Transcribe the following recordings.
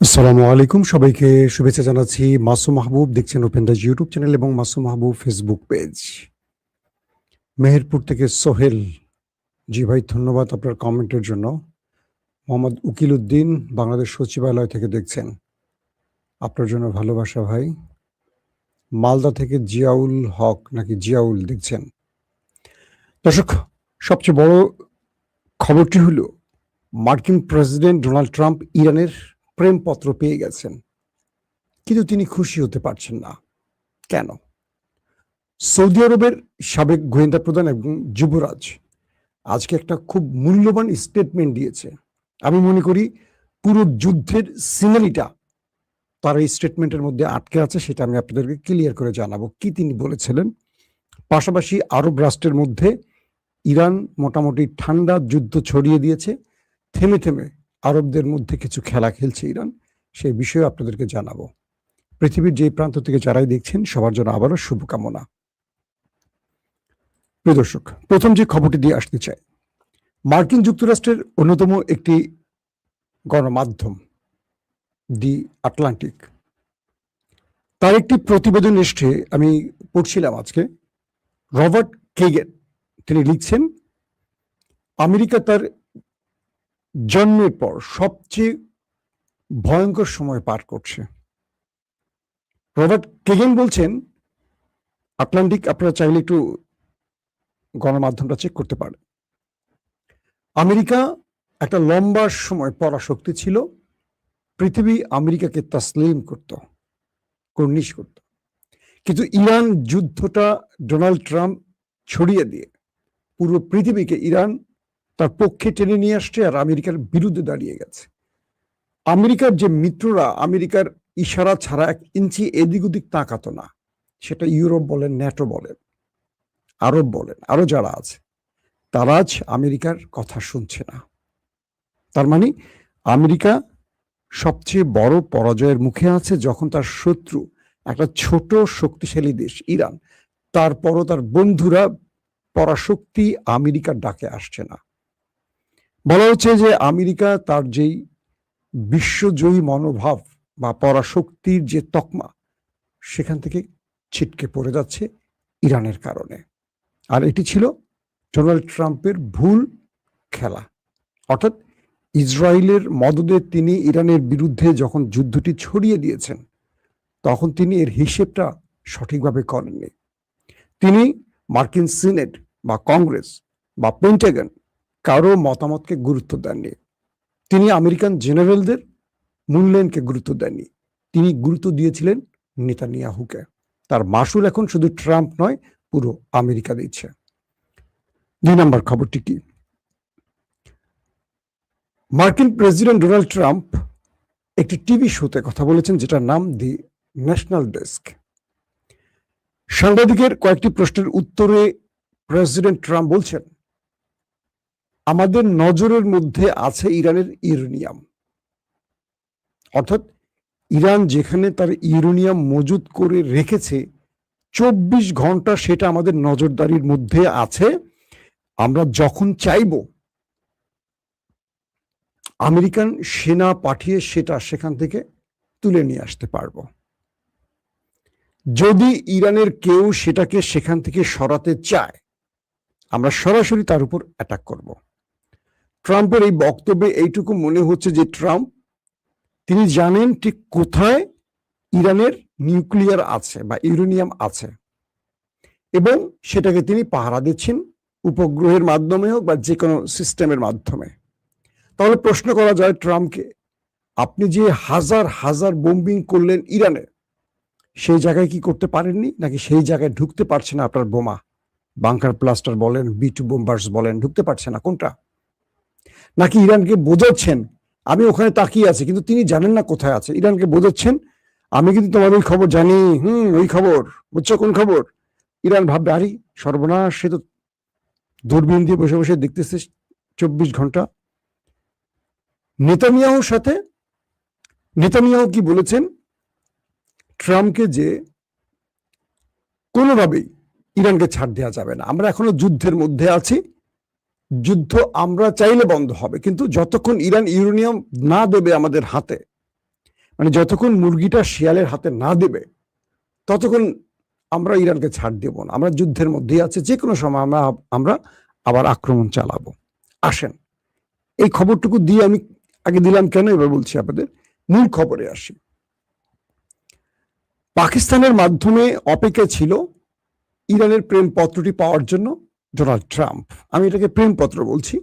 আসসালামু আলাইকুম, সবাইকে শুভেচ্ছা জানাচ্ছি। মাসুম মাহবুব দেখছেন ওপেন দাস ইউটিউব চ্যানেল এবং মাসুম মাহবুব ফেসবুক পেজ। মেহেরপুর থেকে সোহেল, জি ভাই ধন্যবাদ আপনার কমেন্টের জন্য। মোহাম্মদ উকিল উদ্দিন বাংলাদেশ সচিবালয় থেকে দেখছেন, আপনার জন্য ভালোবাসা ভাই। মালদা থেকে জিয়াউল হক নাকি জিয়াউল দেখছেন। দর্শক, সবচেয়ে বড় খবরটি হলো মার্কিন প্রেসিডেন্ট ডোনাল্ড ট্রাম্প ইরানের প্রেমপত্র পেয়ে গেছেন, কিন্তু তিনি খুশি হতে পারছেন না। কেন? সৌদি আরবের সাবেক গোয়েন্দা প্রধান এবং যুবরাজ আজকে একটা খুব মূল্যবান স্টেটমেন্ট দিয়েছে। আমি মনে করি পুরো যুদ্ধের সিনারিটা তার এই স্টেটমেন্টের মধ্যে আটকে আছে, সেটা আমি আপনাদেরকে ক্লিয়ার করে জানাবো কি তিনি বলেছিলেন। পাশাপাশি আরব রাষ্ট্রের মধ্যে ইরান মোটামুটি ঠান্ডা যুদ্ধ ছড়িয়ে দিয়েছে, থেমে থেমে আরবদের মধ্যে কিছু খেলা খেলছে ইরান, সেই বিষয়ে আপনাদেরকে জানাবো। পৃথিবীর যে প্রান্ত থেকে যারাই দেখছেন সবার জন্য আবারও শুভকামনা। প্রিয় দর্শক, প্রথম যে খবরটি দিয়ে আসতে চাই, মার্কিন যুক্তরাষ্ট্রের অন্যতম একটি গণমাধ্যম দি আটলান্টিক, তার একটি প্রতিবেদন এসছে, আমি পড়ছিলাম আজকে। রবার্ট কেগেন তিনি লিখছেন, আমেরিকা তার জন্মের পর সবচেয়ে ভয়ঙ্কর সময় পার করছে। রবার্ট কেগেন বলছেন, আটলান্টিক আপনারা চাইলে একটু গণমাধ্যমটা চেক করতে পারেন। আমেরিকা একটা লম্বা সময় পরাশক্তি ছিল, পৃথিবী আমেরিকাকে তাসলিম করত, কর্নিশ করত। কিন্তু ইরান যুদ্ধটা ডোনাল্ড ট্রাম্প ছড়িয়ে দিয়ে পুরো পৃথিবীকে ইরান তার পক্ষে টেনে নিয়ে আসছে আর আমেরিকার বিরুদ্ধে দাঁড়িয়ে গেছে। আমেরিকার যে মিত্ররা আমেরিকার ইশারা ছাড়া এক ইঞ্চি এদিক ওদিক তাকাতো না, সেটা ইউরোপ বলেন, ন্যাটো বলেন, আরব বলেন, আরো যারা আছে, তারা আজ আমেরিকার কথা শুনছে না। তার মানে আমেরিকা সবচেয়ে বড় পরাজয়ের মুখে আছে, যখন তার শত্রু একটা ছোট শক্তিশালী দেশ ইরান, তারপরও তার বন্ধুরা পরাশক্তি আমেরিকার ডাকে আসছে না। বলা হচ্ছে যে আমেরিকা তার যেই বিশ্বজয়ী মনোভাব বা পরাশক্তির যে তকমা, সেখান থেকে ছিটকে পড়ে যাচ্ছে ইরানের কারণে। আর এটি ছিল ডোনাল্ড ট্রাম্পের ভুল খেলা। অর্থাৎ ইসরায়েলের মদদে তিনি ইরানের বিরুদ্ধে যখন যুদ্ধটি ছড়িয়ে দিয়েছেন, তখন তিনি এর হিসেবটা সঠিকভাবে করেননি। তিনি মার্কিন সিনেট বা কংগ্রেস বা পেন্টাগন কারো মতামতকে গুরুত্ব দেননি। তিনি আমেরিকান জেনারেলদের মূল্যায়নকে গুরুত্ব দেননি। তিনি গুরুত্ব দিয়েছিলেন নেতানিয়াহুকে। তার মাসুল এখন শুধু ট্রাম্প নয়, পুরো আমেরিকা দিচ্ছে। 2 নম্বর খবরটি কি? মার্কিন প্রেসিডেন্ট ডোনাল্ড ট্রাম্প একটি টিভি শোতে কথা বলেছেন, যেটার নাম দি ন্যাশনাল ডেস্ক। সাংবাদিকের কয়েকটি প্রশ্নের উত্তরে প্রেসিডেন্ট ট্রাম্প বলছেন, আমাদের নজরের মধ্যে আছে ইরানের ইউরেনিয়াম। অর্থাৎ ইরান যেখানে তার ইউরেনিয়াম মজুদ করে রেখেছে 24 ঘন্টা সেটা আমাদের নজরদারির মধ্যে আছে। আমরা যখন চাইব আমেরিকান সেনা পাঠিয়ে সেটা সেখান থেকে তুলে নিয়ে আসতে পারবো। যদি ইরানের কেউ সেটাকে সেখান থেকে সরাতে চায়, আমরা সরাসরি তার উপর অ্যাটাক করব। ট্রাম্পের এই বক্তব্যে এইটুকু মনে হচ্ছে যে ট্রাম্প তিনি জানেন ঠিক কোথায় ইরানের নিউক্লিয়ার আছে বা ইউরেনিয়াম আছে, এবং সেটাকে তিনি পাহারা দিচ্ছেন, উপগ্রহের মাধ্যমে হোক বা যে কোনো সিস্টেমের মাধ্যমে। তাহলে প্রশ্ন করা যায় ট্রাম্পকে, আপনি যে হাজার হাজার বোম্বিং করলেন ইরানে, সেই জায়গায় কি করতে পারেননি? নাকি সেই জায়গায় ঢুকতে পারছে না আপনার বোমা, বাংকার ব্লাস্টার বলেন, B2 বোম্বার্স বলেন, ঢুকতে পারছে না? কোনটা? নাকি ইরানকে বোঝাচ্ছেন আমি ওখানে তাকিয়ে আছি, কিন্তু তিনি জানেন না কোথায় আছে? ইরানকে বোঝাচ্ছেন আমি কিন্তু তোমার ওই খবর জানি, ওই খবর বুঝছো, কোন খবর? ইরান ভাববে আরে সর্বনাশ, সে তো দূরবীন দিয়ে বসে বসে দেখতেছে 24 ঘন্টা। নেতানিয়াহু কি বলেছেন ট্রাম্পকে, যে কোনোভাবেই ইরানকে ছাড় দেওয়া যাবে না, আমরা এখনো যুদ্ধের মধ্যে আছি, যুদ্ধ আমরা চাইলে বন্ধ হবে, কিন্তু যতক্ষণ ইরান ইউরেনিয়াম না দেবে আমাদের হাতে, মানে যতক্ষণ মুরগিটা শিয়ালের হাতে না দেবে ততক্ষণ আমরা ইরানকে ছাড় দেব না। আমরা যুদ্ধের মধ্যেই আছে, যে কোনো সময় আমরা আবার আক্রমণ চালাবো। আসেন এই খবরটুকু দিয়ে আমি আগে দিলাম কেন, এবার বলছি আপনাদের মূল খবরে আসি। পাকিস্তানের মাধ্যমে অপেক্ষা ছিল ইরানের প্রেমপত্রটি পাওয়ার জন্য ডোনাল্ড ট্রাম্প। আমি এটাকে প্রেমপত্র বলছি,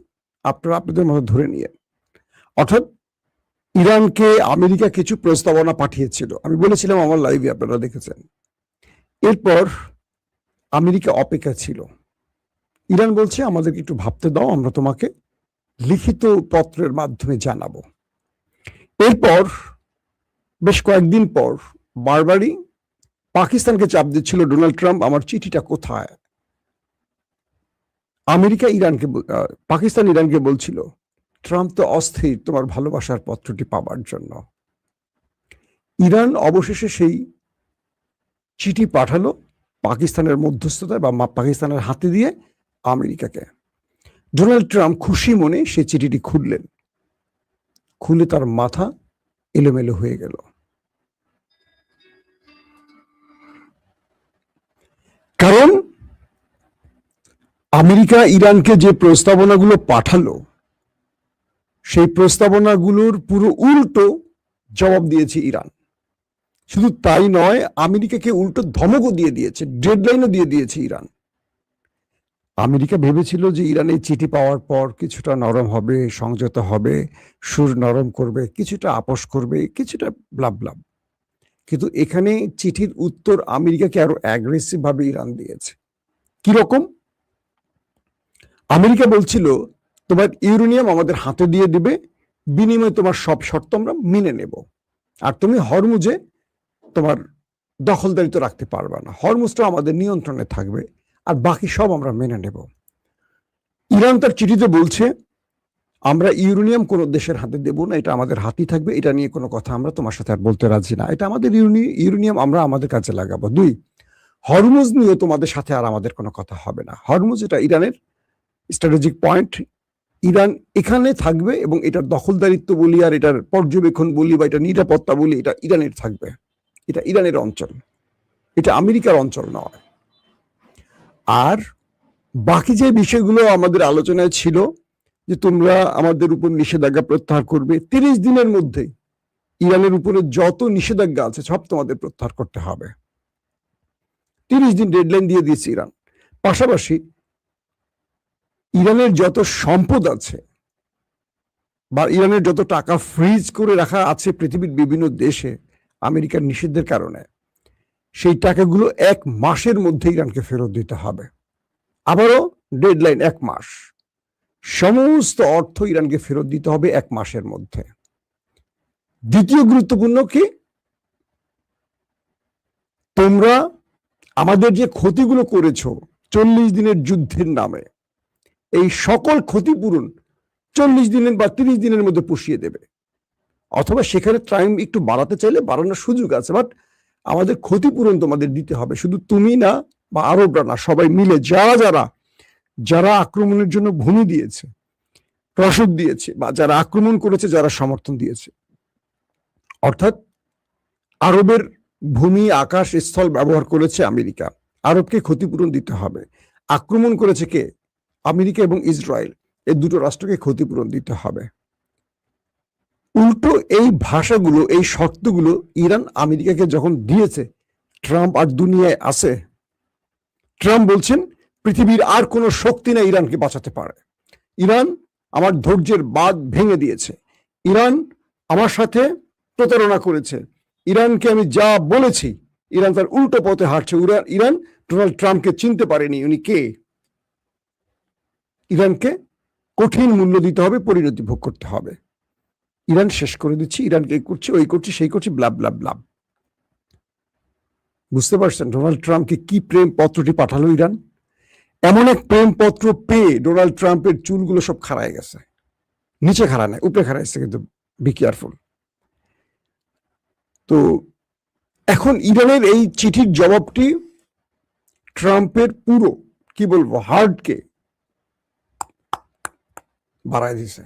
আপনারা আপনাদের মতো ধরে নিয়ে। অর্থাৎ ইরানকে আমেরিকা কিছু প্রস্তাবনা পাঠিয়েছিল, আমি বলেছিলাম আমার লাইভে, আপনারা দেখেছেন। এরপর আমেরিকা অপেক্ষা ছিল। ইরান বলছে আমাদেরকে একটু ভাবতে দাও, আমরা তোমাকে লিখিত পত্রের মাধ্যমে জানাবো। এরপর বেশ কয়েকদিন পর বারবারই পাকিস্তানকে চাপ দিচ্ছিল ডোনাল্ড ট্রাম্প, আমার চিঠিটা কোথায়। পাকিস্তান ইরানকে বলছিল ট্রাম্প তো অস্থির তোমার ভালোবাসার পত্রটি পাবার জন্য। ইরান অবশেষে সেই চিঠি পাঠালো পাকিস্তানের মধ্যস্থতায় বা পাকিস্তানের হাতে দিয়ে আমেরিকাকে। ডোনাল্ড ট্রাম্প খুশি মনে সেই চিঠিটি খুললেন, খুলে তার মাথা এলোমেলো হয়ে গেল। কারণ আমেরিকা ইরানকে যে প্রস্তাবনাগুলো পাঠালো সেই প্রস্তাবনাগুলোর পুরো উল্টো জবাব দিয়েছে ইরান। শুধু তাই নয়, আমেরিকাকে উল্টো ধমকও দিয়ে দিয়েছে, ডেডলাইনও দিয়ে দিয়েছে ইরান। আমেরিকা ভেবেছিল যে ইরান এই চিঠি পাওয়ার পর কিছুটা নরম হবে, সংযত হবে, সুর নরম করবে, কিছুটা আপোষ করবে, কিছুটা ব্লাব ব্লাব। কিন্তু এখানে চিঠির উত্তর আমেরিকাকে আরো অ্যাগ্রেসিভ ভাবে ইরান দিয়েছে। কিরকম? আমেরিকা বলছিল তোমার ইউরেনিয়াম আমাদের হাতে দিয়ে দিবে, বিনিময়ে তোমার সব শর্ত আমরা মেনে নেব, আর তুমি হরমুজে তোমার দখলদারিত্ব রাখতে পারবে না, হরমুজটা আমাদের নিয়ন্ত্রণে থাকবে, আর বাকি সব আমরা মেনে নেব। ইরান তার চিঠিতে বলছে আমরা ইউরেনিয়াম কোনো দেশের হাতে দেব না, এটা আমাদের হাতেই থাকবে, এটা নিয়ে কোনো কথা আমরা তোমার সাথে আর বলতে রাজি না, এটা আমাদের ইউরেনিয়াম আমরা আমাদের কাজে লাগাবো। 2, হরমুজ নিয়ে তোমাদের সাথে আর আমাদের কোনো কথা হবে না। হরমুজ এটা ইরানের স্ট্র্যাটেজিক পয়েন্ট, ইরান এখানে থাকবে এবং এটার দখলদারিত্ব বলি আর এটার পর্যবেক্ষণ বলি বা এটা নিরাপত্তা বলি, এটা ইরানের থাকবে, এটা ইরানের অঞ্চল, এটা আমেরিকার অঞ্চল নয়। আর বাকি যে বিষয়গুলো আমাদের আলোচনায় ছিল যে তোমরা আমাদের উপর নিষেধাজ্ঞা প্রত্যাহার করবে, 30 দিনের মধ্যে ইরানের উপরে যত নিষেধাজ্ঞা আছে সব তোমাদের প্রত্যাহার করতে হবে। 30 দিন ডেডলাইন দিয়ে দিয়েছে ইরান। পাশাপাশি ইরানের যত সম্পদ আছে বা ইরানের যত টাকা ফ্রিজ করে রাখা আছে পৃথিবীর বিভিন্ন দেশে আমেরিকার নিষেধের কারণে, সেই টাকাগুলো 1 মাসের মধ্যে ইরানকে ফেরত দিতে হবে। আবারও ডেডলাইন 1 মাস, সমস্ত অর্থ ইরানকে ফেরত দিতে হবে 1 মাসের মধ্যে। দ্বিতীয় গুরুত্বপূর্ণ কি, তোমরা আমাদের যে ক্ষতিগুলো করেছো 40 দিনের যুদ্ধের নামে, এই সকল ক্ষতিপূরণ 40 দিনের বা 30 দিনের মধ্যে পুষিয়ে দেবে, অথবা সেখানে টাইম একটু বাড়াতে চাইলে বাড়ানোর সুযোগ আছে, বাট আমাদের ক্ষতিপূরণ তোমাদের দিতে হবে। শুধু তুমি না বা আরবরা না, সবাই মিলে যারা আক্রমণের জন্য ভূমি দিয়েছে, রসদ দিয়েছে, বা যারা আক্রমণ করেছে, যারা সমর্থন দিয়েছে, অর্থাৎ আরবের ভূমি, আকাশ, স্থল ব্যবহার করেছে আমেরিকা, আরবকে ক্ষতিপূরণ দিতে হবে। আক্রমণ করেছে কে? আমেরিকা এবং ইসরায়েল, এই দুটো রাষ্ট্রকে ক্ষতিপূরণ দিতে হবে। উল্টো এই ভাষাগুলো, এই শর্তগুলো ইরান আমেরিকাকে যখন দিয়েছে, ট্রাম্প আর দুনিয়ায় আছে, ট্রাম্প বলছেন পৃথিবীর আর কোনো শক্তি না ইরানকে বাঁচাতে পারে। ইরান আমার ধৈর্যের বাঁধ ভেঙে দিয়েছে, ইরান আমার সাথে প্রতারণা করেছে, ইরানকে আমি যা বলেছি ইরান তার উল্টো পথে হাঁটছে। ইরান ডোনাল্ড ট্রাম্পকে চিনতে পারেনি, উনি কে। ইরানকে কঠিন মূল্য দিতে হবে, পরিণতি ভোগ করতে হবে। ইরান শেষ করে দিচ্ছি, ইরানকে করছে, ওই করছে, সেই করছে, ব্লাব ব্লাব ব্লাব। বুঝতে পারছেন ডোনাল্ড ট্রাম্পকে কি প্রেম পত্রটি পাঠালো ইরান? এমন এক প্রেম পত্র পেয়ে ডোনাল্ড ট্রাম্পের চুলগুলো সব খাড়ায় গেছে, নিচে খাড়া নেয়, উপরে খাড়াইছে, কিন্তু বি কেয়ারফুল। তো এখন ইরানের এই চিঠির জবাবটি ট্রাম্পের পুরো কি বলবো হার্টকে বাড়ায় দিছে।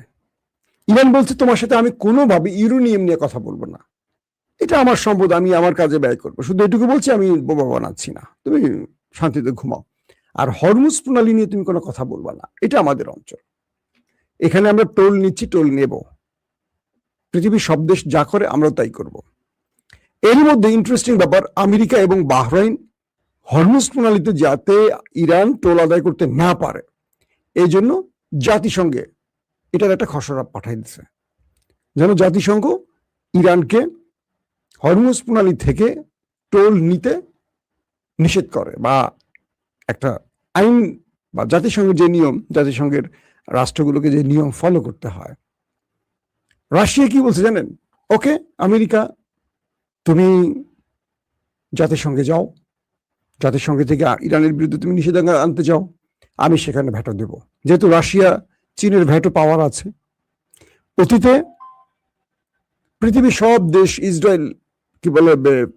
ইরান বলছে তোমার সাথে আমি কোনোভাবে ইউরেনিয়াম নিয়ে কথা বলবো না, এটা আমার সম্পদ, আমি আমার কাজে ব্যয় করবো, শুধু এটুকু বলছি, আমি বোমা বানাচ্ছি না, তুমি শান্তিতে ঘুমাও। আর হরমুজ প্রণালী নিয়ে তুমি কোনো কথা বলবা না, এটা আমাদের অঞ্চল, এখানে আমরা টোল নিচ্ছি, টোল নেব, পৃথিবীর সব দেশ যা করে আমরাও তাই করব। এর মধ্যে ইন্টারেস্টিং ব্যাপার, আমেরিকা এবং বাহরাইন হরমুজ প্রণালীতে যাতে ইরান টোল আদায় করতে না পারে এই জন্য জাতিসংঘে এটার একটা খসড়া পাঠাই দিচ্ছে, যেন জাতিসংঘ ইরানকে হরমুজ প্রণালী থেকে টোল নিতে নিষেধ করে, বা একটা আইন বা জাতিসংঘের যে নিয়ম, জাতিসংঘের রাষ্ট্রগুলোকে যে নিয়ম ফলো করতে হয়। রাশিয়া কি বলছে জানেন? ওকে আমেরিকা, তুমি জাতিসংঘে যাও, জাতিসংঘ থেকে ইরানের বিরুদ্ধে তুমি নিষেধাজ্ঞা আনতে চাও, আমি সেখানে ভেটো দেব। যেহেতু রাশিয়া চীনের ভেটো পাওয়ার আছে, অতীতে পৃথিবীর সব দেশ ইসরায়েল কি বলে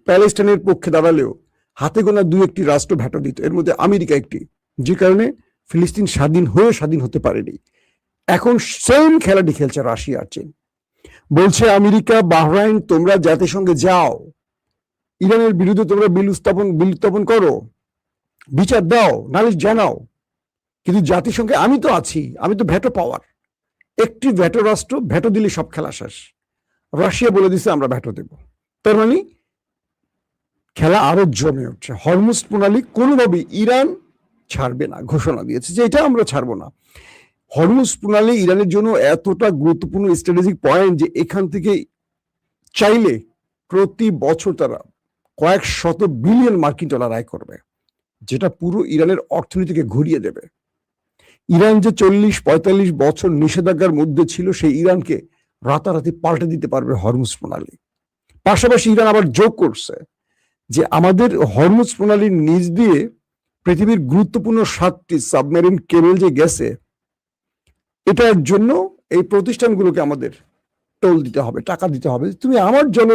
প্যালেস্টাইনের পক্ষে দাঁড়ালেও হাতে গোনা দু একটি রাষ্ট্র ভেটো দিত, এর মধ্যে আমেরিকা একটি, যে কারণে ফিলিস্তিন স্বাধীন হতে পারেনি। এখন সেম খেলাটি খেলছে রাশিয়া আর চীন। বলছে আমেরিকা, বাহরাইন, তোমরা জাতিসংঘে যাও, ইরানের বিরুদ্ধে তোমরা বিল উত্থাপন করো, বিচার দাও, নালিশ জানাও, কিন্তু জাতিসংঘে আমি তো আছি, আমি তো ভেটো পাওয়ার, একটি ভেটো রাষ্ট্র ভেটো দিলে সব খেলা শেষ। রাশিয়া বলে দিচ্ছে আমরা ভেটো দেব, তার মানে খেলা আরো জমে উঠছে। হরমুজ প্রণালী কোনোভাবেই ইরান ছাড়বে না, ঘোষণা দিয়েছে যে এটা আমরা ছাড়বো না। হরমুজ প্রণালী ইরানের জন্য এতটা গুরুত্বপূর্ণ স্ট্র্যাটেজিক পয়েন্ট যে এখান থেকে চাইলে প্রতি বছর তারা কয়েক শত বিলিয়ন মার্কিন ডলার আয় করবে, যেটা পুরো ইরানের অর্থনীতিকে ঘুরিয়ে দেবে। ইরান যে 40-45 বছর নিষেধাজ্ঞার মধ্যে ছিল, সেই ইরানকে রাতারাতি পাল্টে দিতে পারবে হরমুজ প্রণালী। পাশাপাশি ইরান আবার যোগ করছে যে আমাদের হরমুজ প্রণালীর নিচ দিয়ে পৃথিবীর গুরুত্বপূর্ণ 7টি সাবমেরিন কেবল যে গেছে, এটার জন্য এই প্রতিষ্ঠানগুলোকে আমাদের টোল দিতে হবে, টাকা দিতে হবে। তুমি আমার জল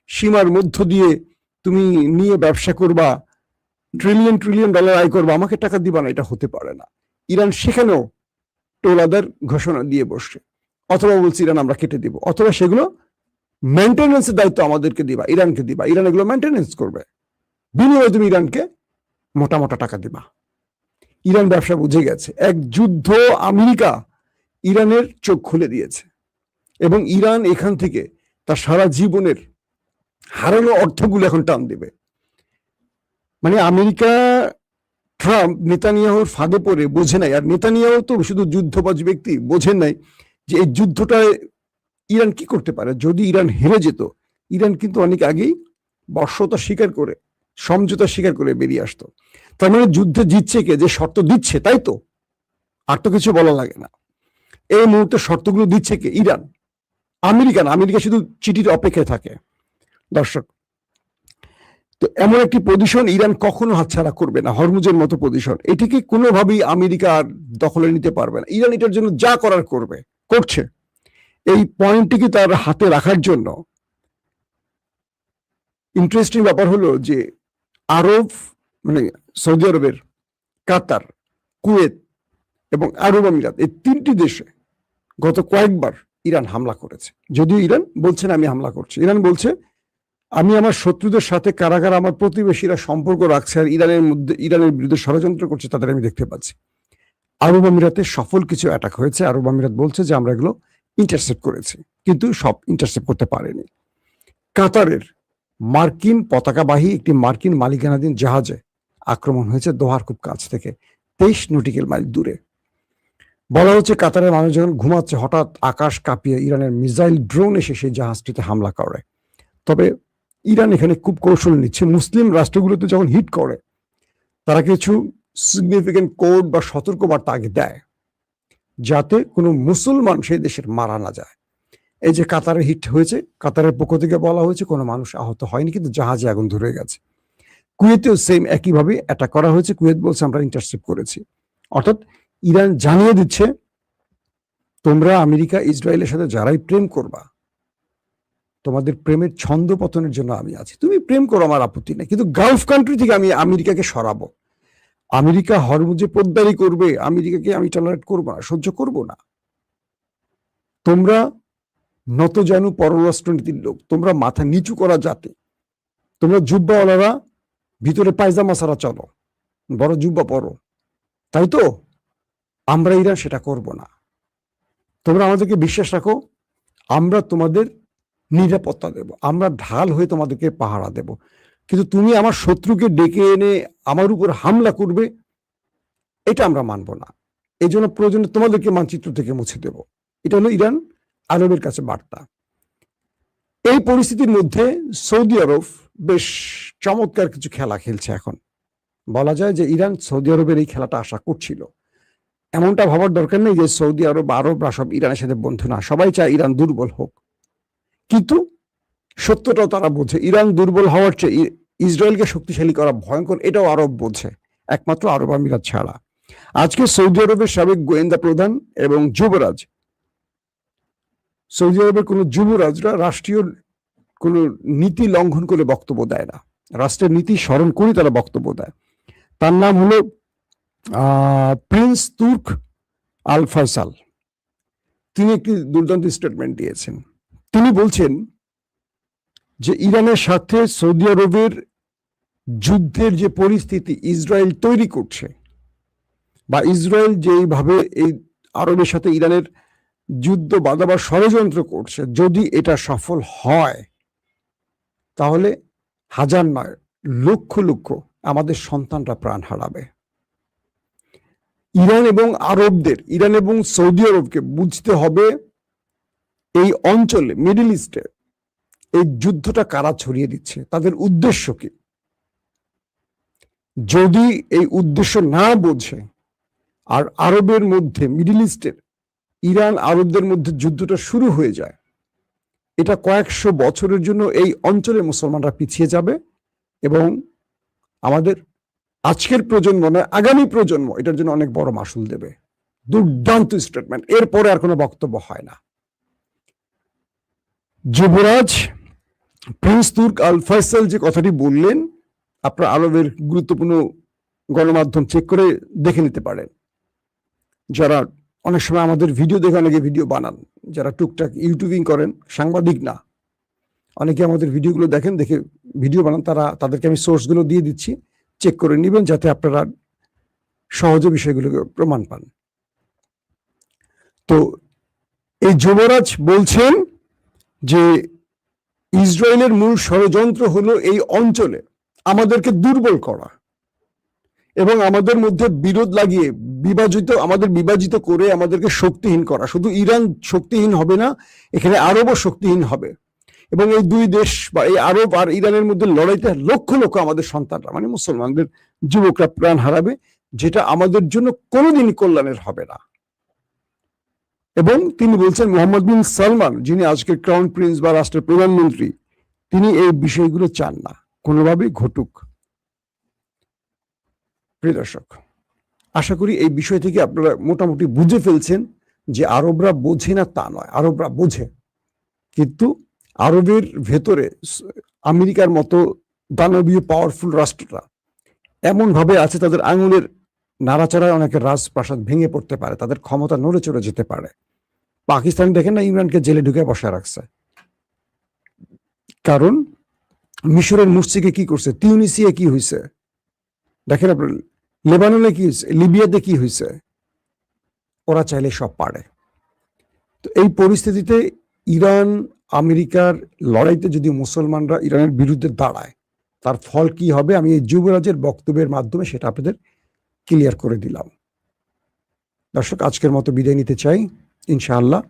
সীমার মধ্য দিয়ে তুমি নিয়ে ব্যবসা করবা, ট্রিলিয়ন ডলার আয় করবা, আমাকে টাকা দিবা না, এটা হতে পারে না। ইরান সেখানেও টোল আদার ঘোষণা দিয়ে বসছে, অথবা বলছে ইরান আমরা কেটে দিব, অথবা সেগুলো মেনটেন্যান্সের দায়িত্ব আমাদেরকে দিবা, ইরানকে দিবা, ইরান এগুলো মেনটেন্যান্স করবে, বিনিময়ে তুমি ইরানকে মোটা মোটা টাকা দিবা। ইরান ব্যবসা বুঝে গেছে, এক যুদ্ধ আমেরিকা ইরানের চোখ খুলে দিয়েছে, এবং ইরান এখান থেকে তার সারা জীবনের হারানো অর্থগুলো এখন টান দেবে। মানে আমেরিকা, ট্রাম্প নেতানিয়াহুর ফাঁদে পড়ে বোঝে নাই, আর নেতানিয়াহু তো শুধু যুদ্ধবাজ ব্যক্তি, বোঝেন নাই যে এই যুদ্ধটায় ইরান কি করতে পারে। যদি ইরান হেরে যেত, ইরান কিন্তু অনেক আগেই বর্ষতা স্বীকার করে, সমঝোতা স্বীকার করে বেরিয়ে আসতো। তার মানে যুদ্ধে জিতছে কে, যে শর্ত দিচ্ছে, তাই তো, আর তো কিছু বলা লাগে না। এই মুহূর্তে শর্তগুলো দিচ্ছে কে? ইরান, আমেরিকা না। আমেরিকা শুধু চিঠির অপেক্ষায় থাকে। দর্শক, তো এমন একটি পজিশন ইরান কখনো হাতছাড়া করবে না, হরমুজের মতো পজিশন, এটিকে কোনোভাবেই আমেরিকা আর দখলে নিতে পারবে না। ইরান এটার জন্য যা করার করছে। এই পয়েন্টটিকে তার হাতে রাখার জন্য ইন্টারেস্টিং ব্যাপার হলো যে আরব, মানে সৌদি আরবের, কাতার, কুয়েত এবং আরব আমিরাত, এই 3টি দেশে গত কয়েকবার ইরান হামলা করেছে। যদিও ইরান বলছে না আমি হামলা করছি, ইরান বলছে আমি আমার শত্রুদের সাথে কারা কারা আমার প্রতিবেশীরা সম্পর্ক রাখছে আর ইরানের বিরুদ্ধে ষড়যন্ত্র করছে তাদের আমি দেখতে পাচ্ছি। আরব আমিরাতে সফল কিছু অ্যাটাক হয়েছে, আরব আমিরাত বলছে যে আমরা এগুলো ইন্টারসেপ্ট করেছি, কিন্তু সব ইন্টারসেপ্ট করতে পারেনি। কাতারের মার্কিন পতাকাবাহী একটি মার্কিন মালিকানাধীন জাহাজে আক্রমণ হয়েছে দোহার খুব কাছ থেকে, 23 নটিক্যাল মাইল দূরে। বলা হচ্ছে কাতারের মানুষ যখন ঘুমাচ্ছে, হঠাৎ আকাশ কাঁপিয়ে ইরানের মিসাইল ড্রোন এসে সেই জাহাজটিতে হামলা করে। তবে ইরান এখানে খুব কৌশল নিচ্ছে, মুসলিম রাষ্ট্রগুলোতে যখন হিট করে তারা কিছু সিগনিফিকেন্ট কোড বা সতর্কবার্তা আগে দেয়, যাতে কোনো মুসলমান সেই দেশের মারা না যায়। এই যে কাতারে হিট হয়েছে, কাতারের পক্ষ থেকে বলা হয়েছে কোনো মানুষ আহত হয়নি, কিন্তু জাহাজে আগুন ধরে গেছে। কুয়েতেও সেম একইভাবে অ্যাটাক করা হয়েছে, কুয়েত বলছে আমরা ইন্টারসেপ্ট করেছি। অর্থাৎ ইরান জানিয়ে দিচ্ছে তোমরা আমেরিকা ইসরায়েলের সাথে যারাই প্রেম করবা, তোমাদের প্রেমের ছন্দ পতনের জন্য আমি আছি, তুমি প্রেম করো, আমার আপত্তি নেই, কিন্তু গালফ কান্ট্রি থেকে আমি আমেরিকাকে সরাবো। আমেরিকা হরমুজে পোদ্দারি করবে, আমেরিকাকে আমি টলারেট করবো না, সহ্য করবো না। তোমরা নতজানু পররাষ্ট্রনীতির লোক, তোমরা মাথা নিচু করা জাতি, তোমরা জুব্বাওয়ালারা ভিতরে পায়জামা ছাড়া চলো, বড় জুব্বা পরো, তাই তো? আমরা ইরান সেটা করব না। তোমরা আমাদেরকে বিশ্বাস রাখো, আমরা তোমাদের নিরাপত্তা দেব, আমরা ঢাল হয়ে তোমাদেরকে পাহারা দেব, কিন্তু তুমি আমার শত্রুকে ডেকে এনে আমার উপর হামলা করবে, এটা আমরা মানব না। এই জন্য প্রয়োজনে তোমাদেরকে মানচিত্র থেকে মুছে দেব। এটা হলো ইরান আরবের কাছে বার্তা। এই পরিস্থিতির মধ্যে সৌদি আরব বেশ চমৎকার কিছু খেলা খেলছে। এখন বলা যায় যে ইরান সৌদি আরবের এই খেলাটা আশা করছিল। এমনটা ভাবার দরকার নেই যে সৌদি আরবরা সব ইরানের সাথে বন্ধু না, সবাই চায় ইরান দুর্বল হোক, কিন্তু সত্যটাও তারা বোঝে ইরান দুর্বল হওয়ার চেয়ে ইসরায়েলকে শক্তিশালী করা ভয়ঙ্কর, এটাও আরব বোঝে, একমাত্র আরব আমিরাত ছাড়া। আজকে সৌদি আরবের সাবেক গোয়েন্দা প্রধান এবং যুবরাজ, সৌদি আরবের কোন যুবরাজরা রাষ্ট্রীয় কোন নীতি লঙ্ঘন করে বক্তব্য দেয় না, রাষ্ট্রের নীতি স্মরণ করে তারা বক্তব্য দেয়। তার নাম হলো প্রিন্স তুর্ক আল ফয়সাল। তিনি একটি দুর্দান্ত স্টেটমেন্ট দিয়েছেন। তিনি বলছেন যে ইরানের সাথে সৌদি আরবের যুদ্ধের যে পরিস্থিতি ইসরায়েল তৈরি করছে, বা ইসরায়েল যেভাবে এই আরবের সাথে ইরানের যুদ্ধ বাঁধাবার ষড়যন্ত্র করছে, যদি এটা সফল হয় তাহলে হাজার নয় লক্ষ লক্ষ আমাদের সন্তানরা প্রাণ হারাবে। ইরান এবং সৌদি আরবকে বুঝতে হবে এই অঞ্চলে, মিডল ইস্টে এই যুদ্ধটা কারা ছড়িয়ে দিচ্ছে, তাদের উদ্দেশ্য কি। যদি এই উদ্দেশ্য না বোঝে আর আরবের মধ্যে, মিডল ইস্টের ইরান আরবদের মধ্যে যুদ্ধটা শুরু হয়ে যায়, এটা কয়েকশো বছরের জন্য এই অঞ্চলে মুসলমানরা পিছিয়ে যাবে এবং আমাদের আজকের প্রজন্ম নয়, আগামী প্রজন্ম এটার জন্য অনেক বড় মাসুল দেবে। দুর্দান্ত স্টেটমেন্ট, এরপরে আর কোনো বক্তব্য হয় না। যুবরাজ প্রিন্স তুর্ক আল ফয়সাল যে কথাটি বললেন, আপনারা আরবের গুরুত্বপূর্ণ গণমাধ্যম চেক করে দেখে নিতে পারেন। যারা অনেক সময় আমাদের ভিডিও দেখে অনেকে ভিডিও বানান, যারা টুকটাক ইউটিউবিং করেন, সাংবাদিক না, অনেকে আমাদের ভিডিওগুলো দেখেন, দেখে ভিডিও বানান, তাদেরকে আমি সোর্সগুলো দিয়ে দিচ্ছি, চেক করে নেবেন যাতে আপনারা সহজে বিষয়গুলোকে প্রমাণ পান। তো এই যুবরাজ বলছেন যে ইসরায়েলের মূল ষড়যন্ত্র হলো এই অঞ্চলে আমাদেরকে দুর্বল করা এবং আমাদের মধ্যে বিরোধ লাগিয়ে আমাদের বিভাজিত করে আমাদেরকে শক্তিহীন করা। শুধু ইরান শক্তিহীন হবে না, এখানে আরবও শক্তিহীন হবে এবং এই দুই দেশ বা এই আরব আর ইরানের মধ্যে লড়াইতে লক্ষ লক্ষ আমাদের সন্তানরা, মানে মুসলমানদের যুবকরা প্রাণ হারাবে, যেটা আমাদের জন্য কোনোদিনই কল্যাণের হবে না। এবং তিনি বলছেন মোহাম্মদ বিন সালমান, যিনি আজকের ক্রাউন প্রিন্স বা রাষ্ট্রের প্রধানমন্ত্রী, তিনি এই বিষয়গুলো চান না কোনোভাবেই ঘটুক। প্রিয় দর্শক, আশা করি এই বিষয় থেকে আপনারা মোটামুটি বুঝে ফেলছেন যে আরবরা বোঝে না তা নয়, আরবরা বোঝে, কিন্তু আরবের ভেতরে আমেরিকার মতো দানবীয় পাওয়ারফুল রাষ্ট্ররা এমন ভাবে আছে, তাদের আঙুলের নাড়াচাড়ায় অনেকের রাজপ্রাসাদ ভেঙে পড়তে পারে, তাদের ক্ষমতা নড়ে চড়ে যেতে পারে। পাকিস্তান দেখেন না, ইমরানকে জেলে ঢুকে বসায় রাখছে, কারণ মিশরের মুর্সিকে কি করছে, তিউনিসিয়া কি হয়েছে দেখেন আপনার, লেবাননে কি হয়েছে, লিবিয়াতে কি হয়েছে, ওরা চাইলে সব পারে। তো এই পরিস্থিতিতে ইরান আমেরিকার লড়াইতে যদি মুসলমানরা ইরানের বিরুদ্ধে দাঁড়ায়, তার ফল কি হবে আমি এই যুবরাজের বক্তব্যের মাধ্যমে সেটা আপনাদের ক্লিয়ার করে দিলাম। দর্শক, আজকের মতো বিদায় নিতে চাই, ইনশাআল্লাহ